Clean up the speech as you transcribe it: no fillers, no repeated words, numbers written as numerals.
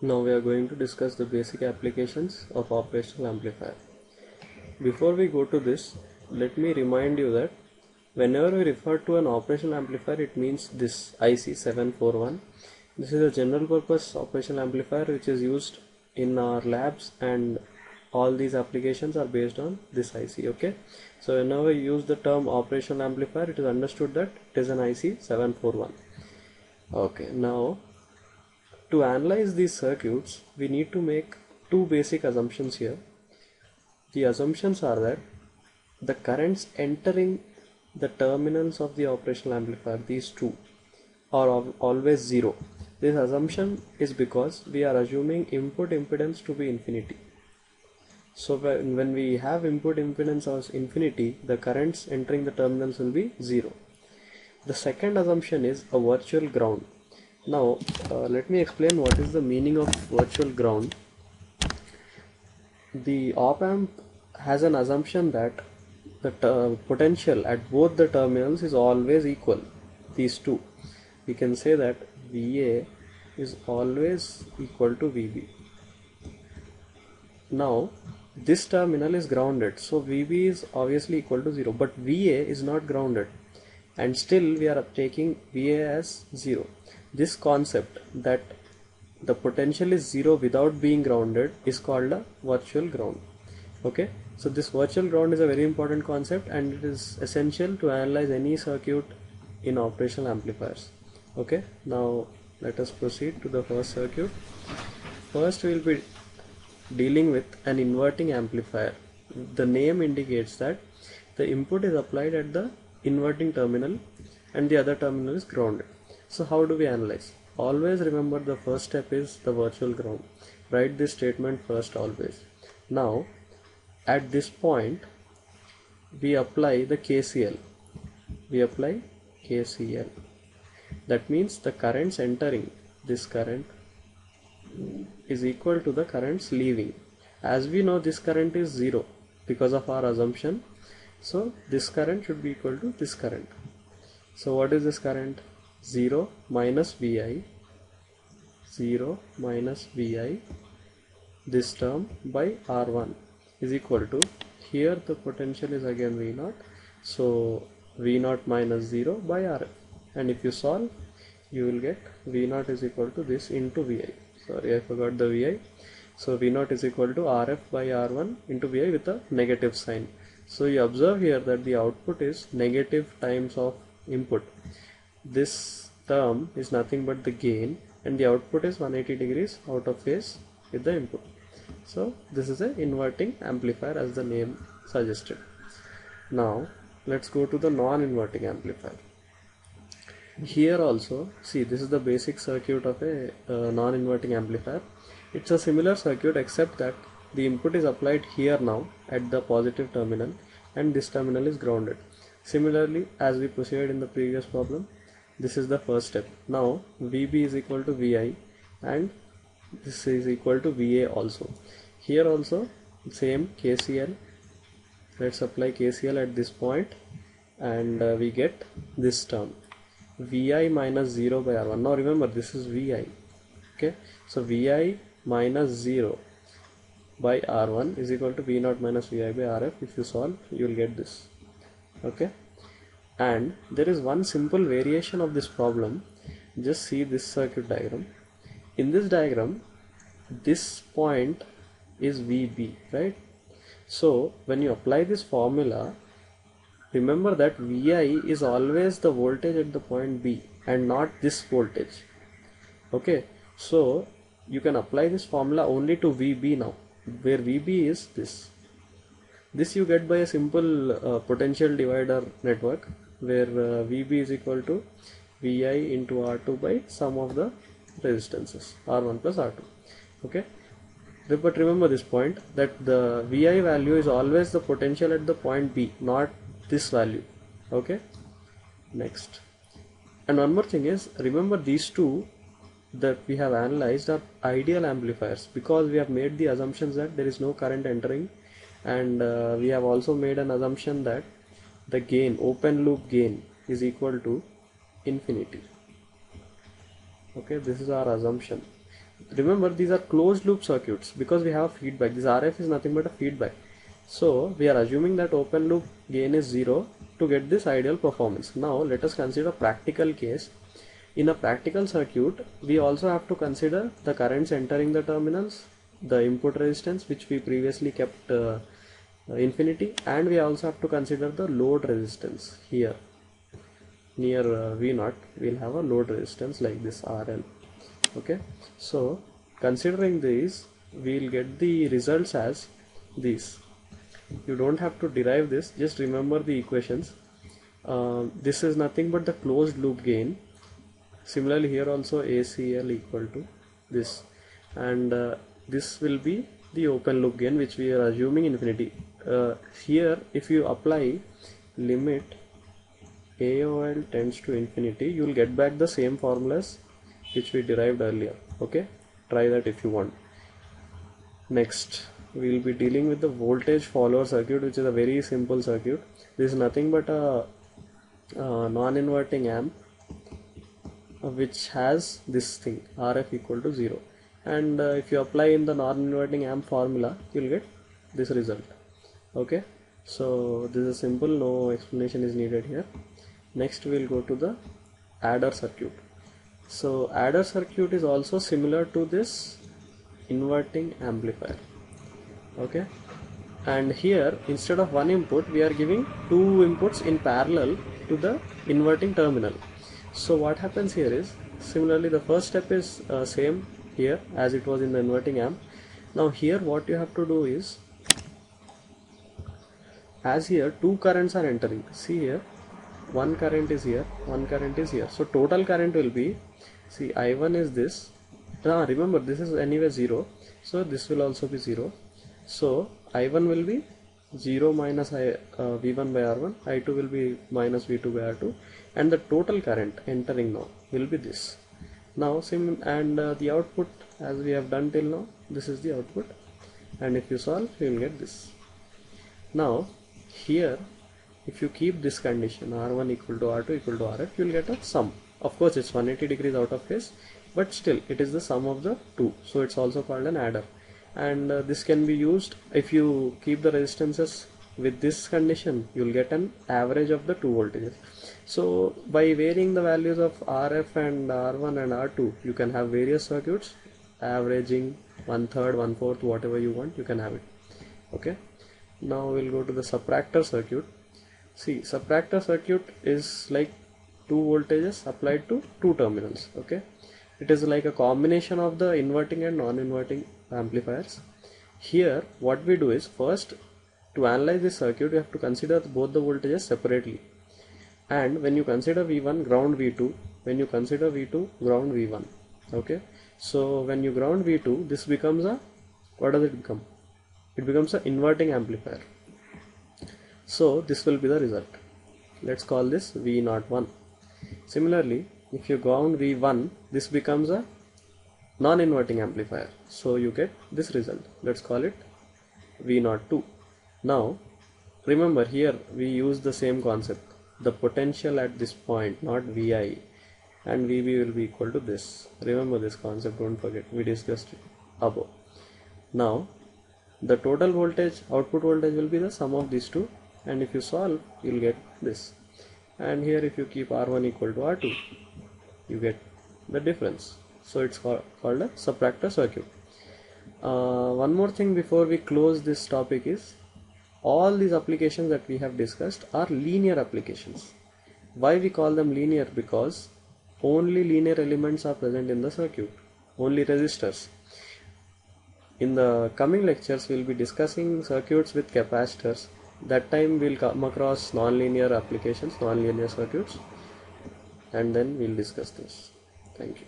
Now we are going to discuss the basic applications of operational amplifier. Before we go to this, let me remind you that whenever we refer to an operational amplifier, it means this IC741. This is a general purpose operational amplifier which is used in our labs, and all these applications are based on this IC. Okay, so whenever you use the term operational amplifier, it is understood that it is an IC741. Okay, now to analyze these circuits, we need to make two basic assumptions here. The assumptions are that the currents entering the terminals of the operational amplifier, these two, are always zero. This assumption is because we are assuming input impedance to be infinity. So when we have input impedance as infinity, the currents entering the terminals will be zero. The second assumption is a virtual ground. Now let me explain what is the meaning of virtual ground. The op amp has an assumption that the potential at both the terminals is always equal. These two, we can say that VA is always equal to VB. Now this terminal is grounded, so VB is obviously equal to 0, but VA is not grounded, and still we are taking VA as 0. This concept that the potential is 0 without being grounded is called a virtual ground. Okay, so this virtual ground is a very important concept, and it is essential to analyze any circuit in operational amplifiers. Okay, now let us proceed to the first circuit. First we will be dealing with an inverting amplifier. The name indicates that the input is applied at the inverting terminal and the other terminal is grounded. So how do we analyze? Always remember the first step is the virtual ground. Write this statement first always. Now at this point we apply the KCL. That means the currents entering, this current is equal to the currents leaving. As we know, this current is 0 because of our assumption, so this current should be equal to this current. So what is this current? 0 minus Vi, this term by R1 is equal to, here the potential is again V0, so V0 minus 0 by Rf, and if you solve you will get V0 is equal to this into Vi. Sorry, I forgot the Vi. So V0 is equal to Rf by R1 into Vi with a negative sign. So you observe here that the output is negative times of input. This term is nothing but the gain, and the output is 180 degrees out of phase with the input. So this is an inverting amplifier as the name suggested. Now let's go to the non-inverting amplifier. Here also, see, this is the basic circuit of a non-inverting amplifier. It's a similar circuit except that the input is applied here now at the positive terminal and this terminal is grounded. Similarly, as we proceeded in the previous problem, this is the first step. Now VB is equal to Vi and this is equal to Va also. Here also same KCL. Let's apply KCL at this point and we get this term Vi minus 0 by R1. Now remember, this is Vi. Okay, so Vi minus 0 by R1 is equal to V0 minus Vi by Rf. If you solve, you will get this. Okay, and there is one simple variation of this problem. Just see this circuit diagram. In this diagram, this point is VB, right? So when you apply this formula, remember that Vi is always the voltage at the point B and not this voltage. Okay, so you can apply this formula only to VB now, where VB is this. This you get by a simple potential divider network, where VB is equal to Vi into R2 by sum of the resistances R1 plus R2. Okay, but remember this point, that the Vi value is always the potential at the point B, not this value. Okay, next, and one more thing is, remember these two that we have analyzed are ideal amplifiers because we have made the assumptions that there is no current entering, and we have also made an assumption that the gain, open loop gain, is equal to infinity. Okay, this is our assumption. remember these are closed loop circuits because we have feedback. This RF is nothing but a feedback. So we are assuming that open loop gain is 0 to get this ideal performance. Now let us consider a practical case. In a practical circuit, we also have to consider the currents entering the terminals, the input resistance which we previously kept infinity, and we also have to consider the load resistance. Here near V0 we'll have a load resistance like this RL. Okay, so considering these, we'll get the results as these. You don't have to derive this, just remember the equations. This is nothing but the closed loop gain. Similarly here also ACL equal to this, and this will be the open loop gain which we are assuming infinity. Here if you apply limit AOL tends to infinity, you will get back the same formulas which we derived earlier. Okay, try that if you want. Next we will be dealing with the voltage follower circuit, which is a very simple circuit. This is nothing but a non-inverting amp which has this thing RF equal to 0, and if you apply in the non-inverting amp formula, you will get this result. Okay, so this is simple, no explanation is needed here. Next we will go to the adder circuit. So adder circuit is also similar to this inverting amplifier. Okay, and here instead of one input we are giving two inputs in parallel to the inverting terminal. So what happens here is, similarly the first step is same here as it was in the inverting amp. Now here what you have to do is, as here two currents are entering, see here one current is here, one current is here, so total current will be, see I1 is this. Now remember this is anyway 0, so this will also be 0. So I1 will be 0 minus V1 by R1, I2 will be minus V2 by R2, and the total current entering now will be this. Now the output, as we have done till now, this is the output, and if you solve you will get this. Now here if you keep this condition R1 equal to R2 equal to RF, you will get a sum. Of course it's 180 degrees out of phase, but still it is the sum of the two, so it's also called an adder. And this can be used if you keep the resistances with this condition, you will get an average of the two voltages. So by varying the values of RF and R1 and R2, you can have various circuits averaging 1/3, 1/4, whatever you want, you can have it. Okay, now we'll go to the subtractor circuit. See, subtractor circuit is like two voltages applied to two terminals. Okay, it is like a combination of the inverting and non-inverting amplifiers. Here what we do is, first to analyze this circuit you have to consider both the voltages separately, and when you consider V1, ground V2, when you consider V2, ground V1. Okay, so when you ground V2, this becomes a, what does it become? It becomes an inverting amplifier. So this will be the result. Let's call this V01. Similarly, if you ground V1, this becomes a non-inverting amplifier, so you get this result. Let's call it V02. Now remember here we use the same concept, the potential at this point, not Vi, and Vb will be equal to this. Remember this concept, don't forget, we discussed it above. Now the total voltage, output voltage will be the sum of these two, and if you solve you will get this. And here if you keep R1 equal to R2, you get the difference. So it's called a subtractor circuit. One more thing before we close this topic is, all these applications that we have discussed are linear applications. Why we call them linear? Because only linear elements are present in the circuit, only resistors. In the coming lectures we will be discussing circuits with capacitors. That time we will come across non-linear applications, non-linear circuits, and then we will discuss this. Thank you.